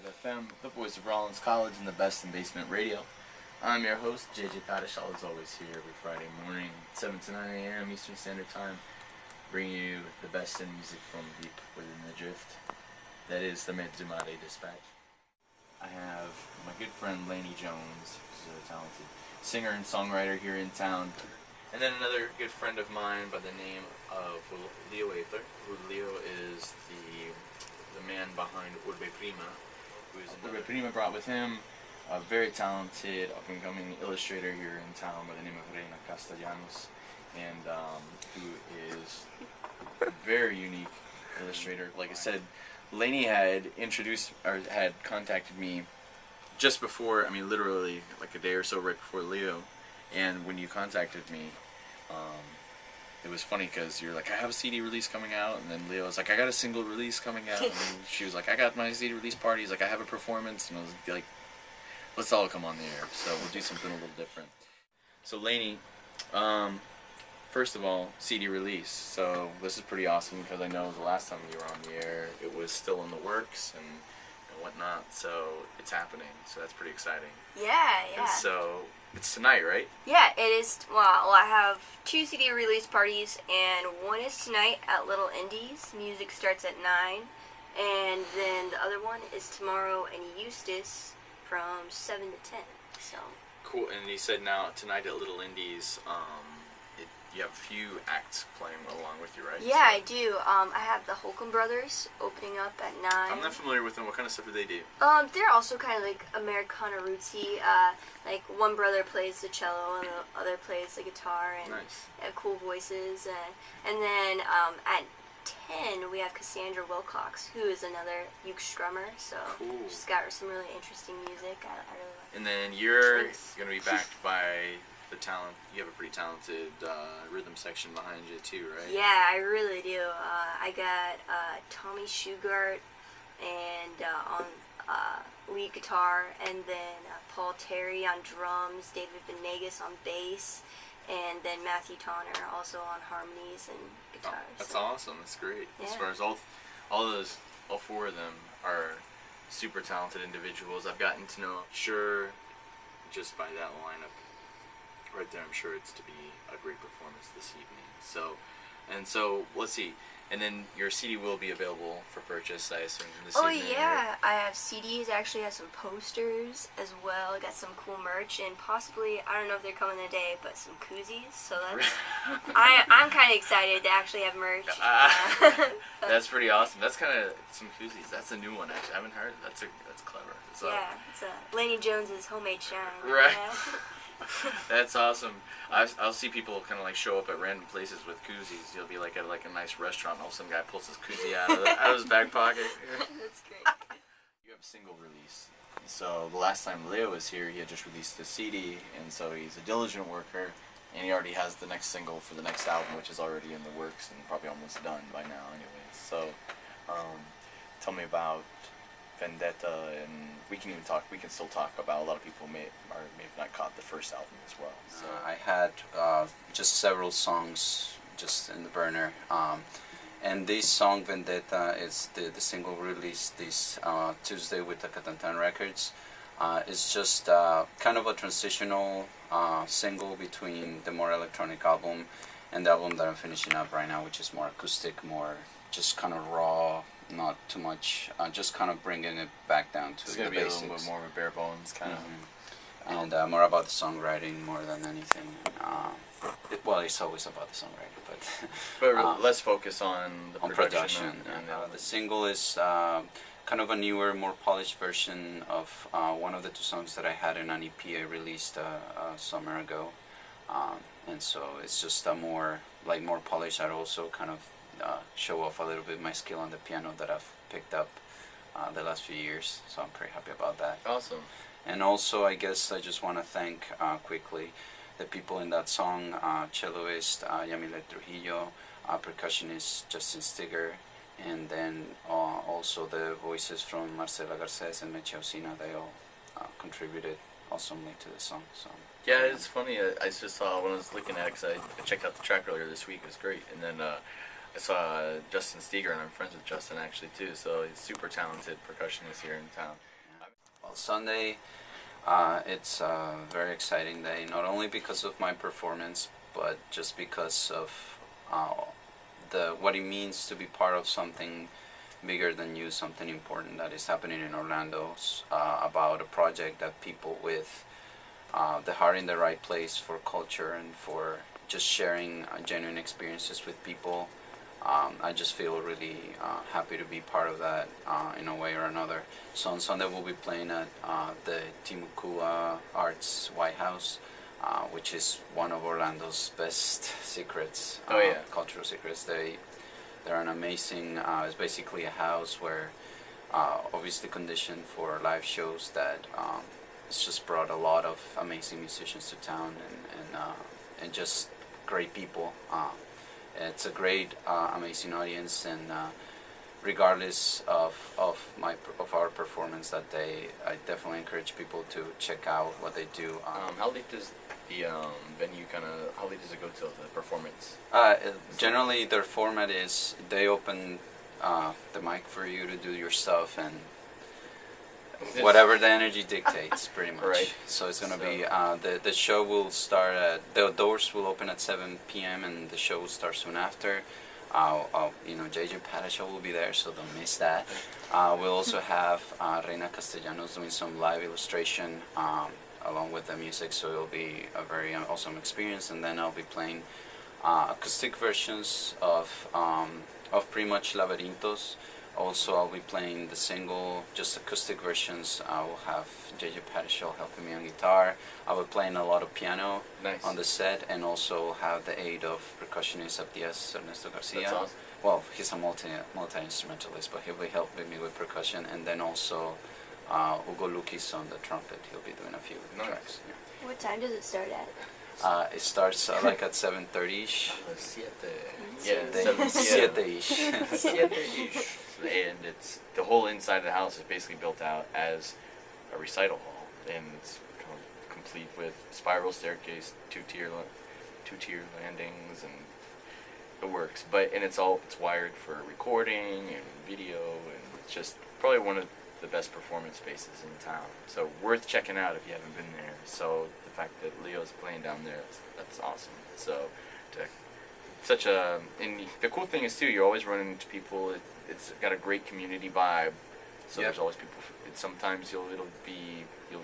FM, the voice of Rollins College and the best in basement radio. I'm your host, Jj Pattishall, as always here every Friday morning, 7 to 9 a.m. Eastern Standard Time, bringing you the best in music from deep within the drift. That is the Medzumare Dispatch. I have my good friend Laney Jones, who's a talented singer and songwriter here in town. And then another good friend of mine by the name of Leo Aether, who Leo is the man behind Urbe Prima. Urbe Prima brought with him a very talented up-and-coming illustrator here in town by the name of Reina Castellanos, and who is a very unique illustrator. Like I said, Laney had had contacted me just before, literally like a day or so right before Leo, and when you contacted me, it was funny because you're like, I have a CD release coming out, and then Leo was like, I got a single release coming out, and she was like, I got my CD release party. He's like, I have a performance, and I was like, let's all come on the air, so we'll do something a little different. So Laney, first of all, CD release. So this is pretty awesome because I know the last time you were on the air, it was still in the works and whatnot, so it's happening, so that's pretty exciting. Yeah. And so it's tonight, right? Yeah, it is. Well, I have 2 CD release parties, and one is tonight at Little Indies. Music starts at 9, and then the other one is tomorrow in Eustis from 7 to 10. So cool. And you said now tonight at Little Indies, you have a few acts playing along with you, right? Yeah, I do. I have the Holcomb Brothers opening up at 9. I'm not familiar with them. What kind of stuff do they do? They're also kind of like Americana rootsy. Like one brother plays the cello and the other plays the guitar, and nice. Cool voices. And then at 10 we have Cassandra Wilcox, who is another uke strummer. So cool. She's got some really interesting music. I really like. And then you're going to be backed by the talent. You have a pretty talented rhythm section behind you too, right? Yeah, I really do. I got Tommy Shugart and on lead guitar, and then Paul Terry on drums, David Venegas on bass, and then Matthew Tonner also on harmonies and guitars. Oh, that's awesome. That's great. Yeah. As far as all 4 of them are super talented individuals I've gotten to know. Sure, just by that lineup right there, I'm sure it's to be a great performance this evening. So let's see. And then your CD will be available for purchase, I assume, this evening. Oh yeah, I have CDs. I actually have some posters as well. I got some cool merch, and possibly, I don't know if they're coming today, but some koozies. So that's I'm kind of excited to actually have merch. That's pretty awesome. That's kind of some koozies. That's a new one, actually. I haven't heard. That's clever. So, yeah, it's Laney Jones's homemade shine. Right. Yeah. That's awesome. I'll see people kind of like show up at random places with koozies. You'll be like at like a nice restaurant, and all of a sudden, guy pulls his koozie out of his back pocket. That's great. You have a single release. So the last time Leo was here, he had just released the CD, and so he's a diligent worker, and he already has the next single for the next album, which is already in the works and probably almost done by now, anyways. So, tell me about Vendetta, and we can still talk about, a lot of people may have not caught the first album as well. So I had just several songs just in the burner, and this song Vendetta is the single released this Tuesday with the Catantan Records. It's just kind of a transitional single between the more electronic album and the album that I'm finishing up right now, which is more acoustic, more just kind of raw, not too much, just kind of bringing it back down to the basics. It's going to be a little bit more of a bare bones kind of. And more about the songwriting more than anything. Well, it's always about the songwriting, but let's focus on the production. And the single is kind of a newer, more polished version of one of the 2 songs that I had in an EP I released a summer ago. And so it's just a more polished. I also kind of show off a little bit my skill on the piano that I've picked up the last few years, so I'm pretty happy about that. Awesome. And also, I guess I just want to thank quickly the people in that song, celloist Yamile Trujillo, percussionist Justin Stigger, and then also the voices from Marcela Garces and Meche Osina. They all contributed awesomely to the song. So yeah, it's funny. I just saw when I was looking at it, because I checked out the track earlier this week. It was great. And then It's Justin Steger, and I'm friends with Justin actually too. So he's super talented percussionist here in town. Well, Sunday, it's a very exciting day, not only because of my performance, but just because of what it means to be part of something bigger than you, something important that is happening in Orlando, about a project that people with the heart in the right place for culture and for just sharing genuine experiences with people. I just feel really happy to be part of that in a way or another. So on Sunday we'll be playing at the Timucua Arts White House, which is one of Orlando's best secrets, cultural secrets. They're an amazing, it's basically a house where obviously conditioned for live shows that it's just brought a lot of amazing musicians to town and just great people. It's a great, amazing audience, and regardless of our performance that day, I definitely encourage people to check out what they do. How late does the venue how late does it go till the performance? Generally, their format is they open the mic for you to do your stuff and whatever the energy dictates, pretty much. Right. So it's gonna be the show will start the doors will open at 7 p.m. and the show will start soon after. Jj Pattishall will be there, so don't miss that. We'll also have Reina Castellanos doing some live illustration along with the music, so it'll be a very awesome experience. And then I'll be playing acoustic versions of pretty much Laberintos. Also, I'll be playing the single, just acoustic versions. I will have Jj Pattishall helping me on guitar. I'll be playing a lot of piano on the set, and also have the aid of percussionist Abdias Ernesto Garcia. That's awesome. Well, he's a multi-instrumentalist, but he'll be helping me with percussion, and then also Hugo Lukis on the trumpet. He'll be doing a few tracks. Yeah. What time does it start at? It starts like at 7:30ish. Yeah, 7-ish. And it's the whole inside of the house is basically built out as a recital hall, and it's complete with spiral staircase, two-tier landings, and it works. And it's wired for recording and video, and it's just probably one of the best performance spaces in town. So worth checking out if you haven't been there. So the fact that Leo's playing down there, that's awesome. So and the cool thing is too, you're always running into people. It's got a great community vibe. So there's always people. Sometimes you'll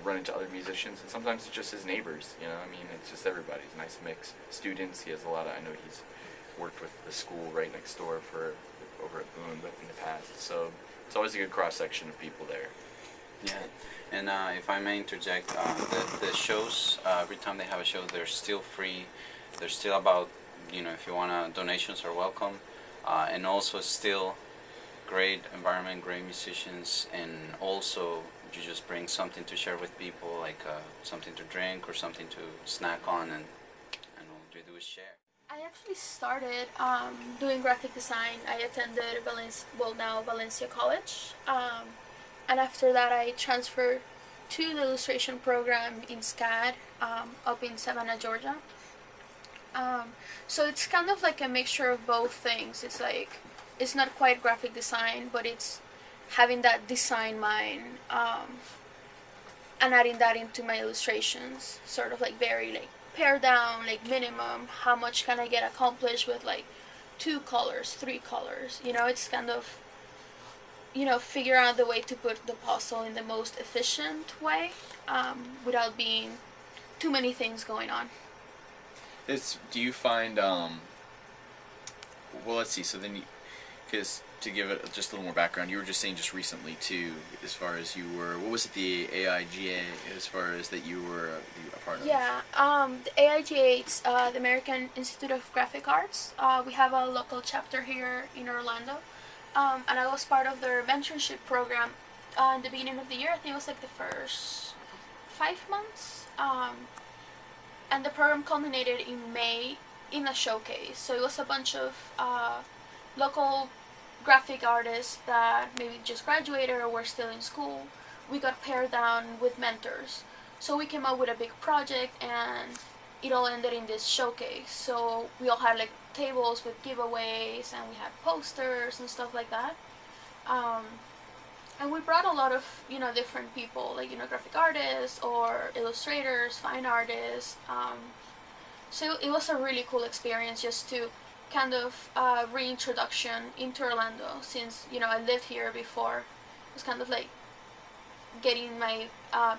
run into other musicians, and sometimes it's just his neighbors. It's just everybody. It's a nice mix. Students. He has a lot of. I know he's worked with the school right next door over at Boone, but in the past. So it's always a good cross section of people there. Yeah, and if I may interject, the shows, every time they have a show, they're still free. They're still about, if you want donations are welcome, and also still great environment, great musicians, and also you just bring something to share with people, like something to drink or something to snack on, and all you do is share. I actually started doing graphic design. I attended Valencia College, and after that I transferred to the illustration program in SCAD up in Savannah, Georgia. So it's kind of like a mixture of both things. It's not quite graphic design, but it's having that design mind and adding that into my illustrations, sort of like very pared down, minimum, how much can I get accomplished with 2 colors, 3 colors. It's kind of figure out the way to put the puzzle in the most efficient way without being too many things going on. Do you find well, let's see, so then because to give it just a little more background, you were just saying just recently too, as far as you were, what was it, the AIGA, as far as that you were a part of? Yeah, the AIGA, it's the American Institute of Graphic Arts. We have a local chapter here in Orlando, and I was part of their mentorship program in the beginning of the year. I think it was the first 5 months, and the program culminated in May in a showcase. So it was a bunch of local graphic artists that maybe just graduated or were still in school. We got paired down with mentors. So we came up with a big project, and it all ended in this showcase. So we all had like tables with giveaways, and we had posters and stuff like that. And we brought a lot of, different people, like, graphic artists or illustrators, fine artists. So it was a really cool experience just to kind of reintroduction into Orlando, since, I lived here before. It was kind of like getting my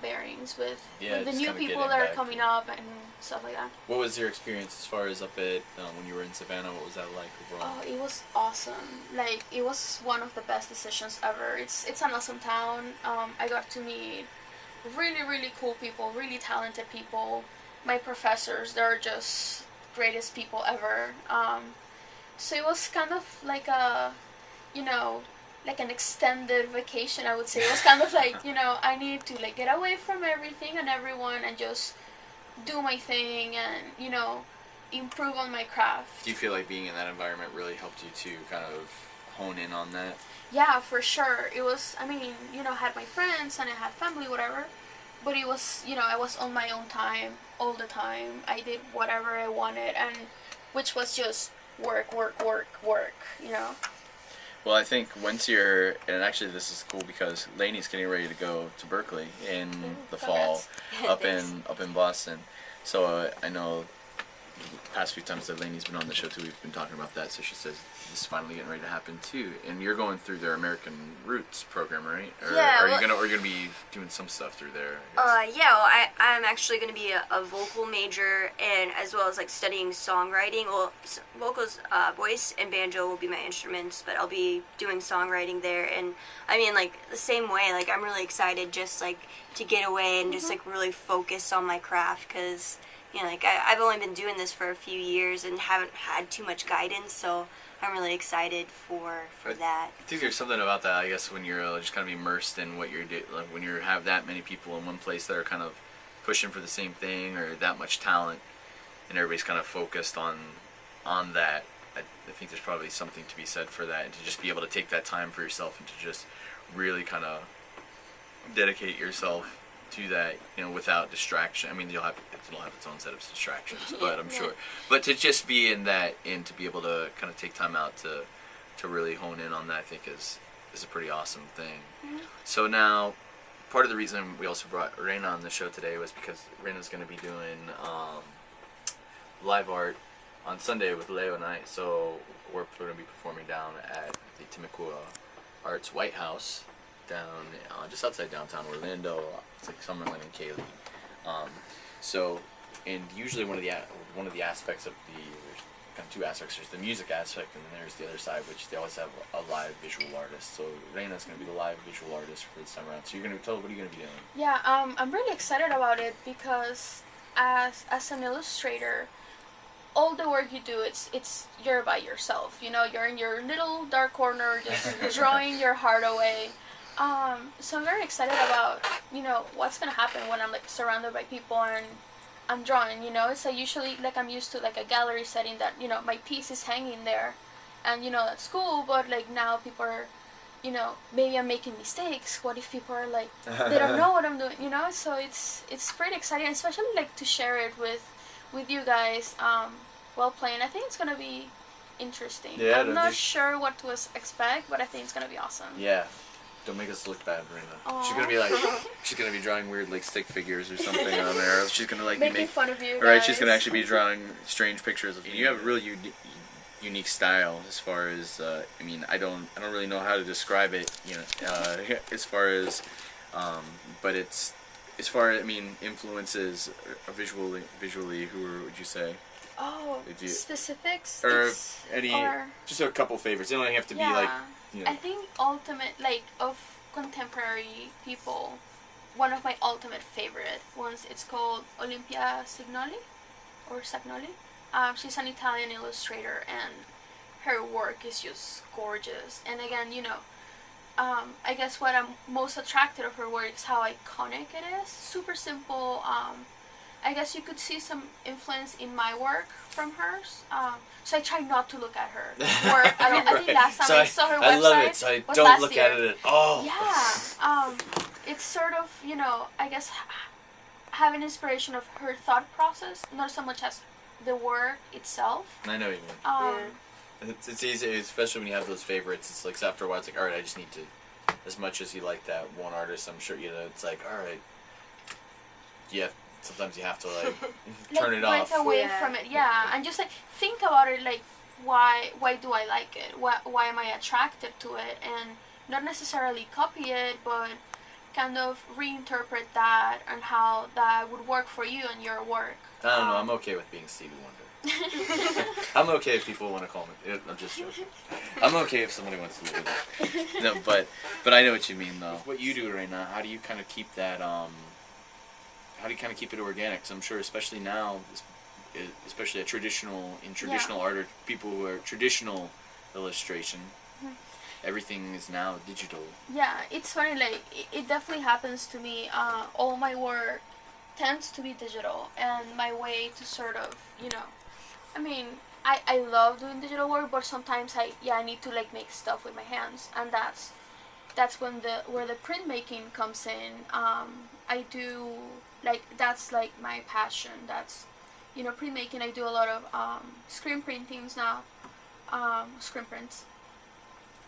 bearings with the new people that are coming up and stuff like that. What was your experience as far as up at when you were in Savannah? What was that like overall? Oh, it was awesome. Like, it was one of the best decisions ever. It's an awesome town. I got to meet really, really cool people, really talented people. My professors, they're just greatest people ever. So it was kind of like a, like an extended vacation, I would say. It was kind of like, I need to like get away from everything and everyone and just do my thing and, improve on my craft. Do you feel like being in that environment really helped you to kind of hone in on that? Yeah, for sure. It was, I had my friends and I had family, whatever. But it was, I was on my own time all the time. I did whatever I wanted, and which was just work. Well, I think once you're, and actually this is cool because Laney's getting ready to go to Berkeley in the fall, up in Boston. So I know the past few times that Laney's been on the show too, we've been talking about that. So she says this is finally getting ready to happen too. And you're going through their American Roots program, right? Or yeah. Are you gonna be doing some stuff through there? Yeah. Well, I'm actually going to be a vocal major, and as well as like studying songwriting. Well, vocals, voice, and banjo will be my instruments, but I'll be doing songwriting there. And like the same way. Like, I'm really excited just like to get away and just like really focus on my craft, because like I've only been doing this for a few years and haven't had too much guidance, so I'm really excited for that. I think there's something about that, I guess, when you're just kind of immersed in what you're doing, like when you have that many people in one place that are kind of pushing for the same thing, or that much talent, and everybody's kind of focused on that. I think there's probably something to be said for that, and to just be able to take that time for yourself and to just really kind of dedicate yourself to that, without distraction. It'll have its own set of distractions, but I'm sure. But to just be in that, and to be able to kind of take time out to really hone in on that, I think is a pretty awesome thing. Mm-hmm. So now, part of the reason we also brought Reina on the show today was because Reina's going to be doing live art on Sunday with Leo and I. So we're going to be performing down at the Timucua Arts White House, down just outside downtown Orlando. It's like Summerlin and Kaylee. And usually one of the aspects of there's kind of two aspects. There's the music aspect, and then there's the other side, which they always have a live visual artist. So Reina's going to be the live visual artist for this time around. So you're going to tell us, what are you going to be doing? Yeah, I'm really excited about it because as an illustrator, all the work you do, you're by yourself. You're in your little dark corner, just drawing your heart away. So I'm very excited about, what's going to happen when I'm, like, surrounded by people and I'm drawing, It's usually, like, I'm used to, like, a gallery setting that, my piece is hanging there. And, that's cool, but, like, now people are, maybe I'm making mistakes. What if people are, like, they don't know what I'm doing, So it's pretty exciting, especially, like, to share it with you guys while playing. I think it's going to be interesting. Yeah, I'm not sure what to expect, but I think it's going to be awesome. Yeah. Don't make us look bad, Reina. Aww. She's gonna be drawing weird, like, stick figures or something on there. She's gonna, like, making fun of you guys. Right, she's gonna actually be drawing strange pictures of you. You have a really unique style, as far as I don't really know how to describe it, as far as but it's as far as influences visually. Who would you say? Oh, specifics? Just a couple favorites. They don't have to be like. I think of contemporary people, one of my ultimate favorite ones, it's called Olympia Sagnoli. She's an Italian illustrator, and her work is just gorgeous. And again, I guess what I'm most attracted of her work is how iconic it is. Super simple. I guess you could see some influence in my work from hers. So I try not to look at her work. I think last time I saw her website. I love it. So I don't look at it at all. Yeah. It's sort of, I guess have an inspiration of her thought process, not so much as the work itself. I know what you mean. It's easy, especially when you have those favorites. It's like after a while, it's like, all right, I just need to. As much as you like that one artist, I'm sure it's like, all right. Yeah, sometimes you have to turn it off. Break away from it, and just think about it, why do I like it? Why am I attracted to it? And not necessarily copy it, but kind of reinterpret that and how that would work for you and your work. I don't know. I'm okay with being Stevie Wonder. I'm okay if people want to call me. I'm just joking. I'm okay if somebody wants to do that. No, but I know what you mean though. What you do right now, how do you kind of keep that? How do you kind of keep it organic? 'Cause I'm sure, especially now, especially in traditional art or people who are traditional illustration. Everything is now digital. Yeah, it's funny, it definitely happens to me. All my work tends to be digital, and my way to sort of, I mean, I love doing digital work, but sometimes I need to make stuff with my hands, and that's when where the printmaking comes in. I do, that's my passion. That's, printmaking. I do a lot of screen printings now, screen prints.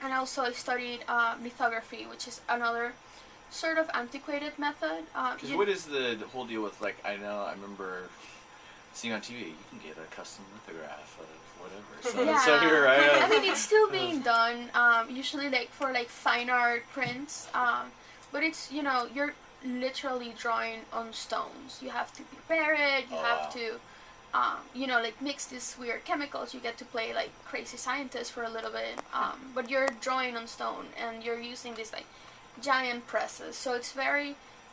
And also I studied lithography, which is another sort of antiquated method. Because what is the whole deal with, I remember seeing on TV, you can get a custom lithograph of whatever. So you're right. I mean, it's still being done, usually for fine art prints. But it's, you're literally drawing on stones. You have to prepare it, you have to... mix these weird chemicals. You get to play crazy scientist for a little bit, but you're drawing on stone and you're using these giant presses. So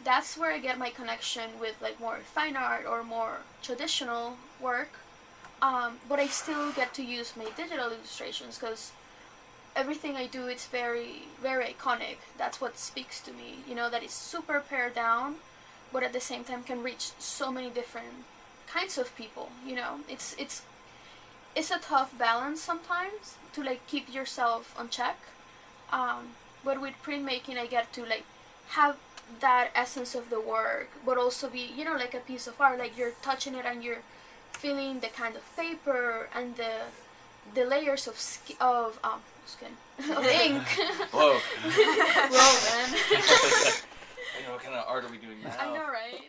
that's where I get my connection with more fine art or more traditional work. But I still get to use my digital illustrations because everything I do, it's very, very iconic. That's what speaks to me. That it's super pared down, but at the same time can reach so many different kinds of people. It's a tough balance sometimes to keep yourself on check, but with printmaking I get to have that essence of the work, but also be a piece of art. You're touching it and you're feeling the kind of paper and the layers of skin of ink. Whoa. Whoa, man. What kind of art are we doing now? I know, right?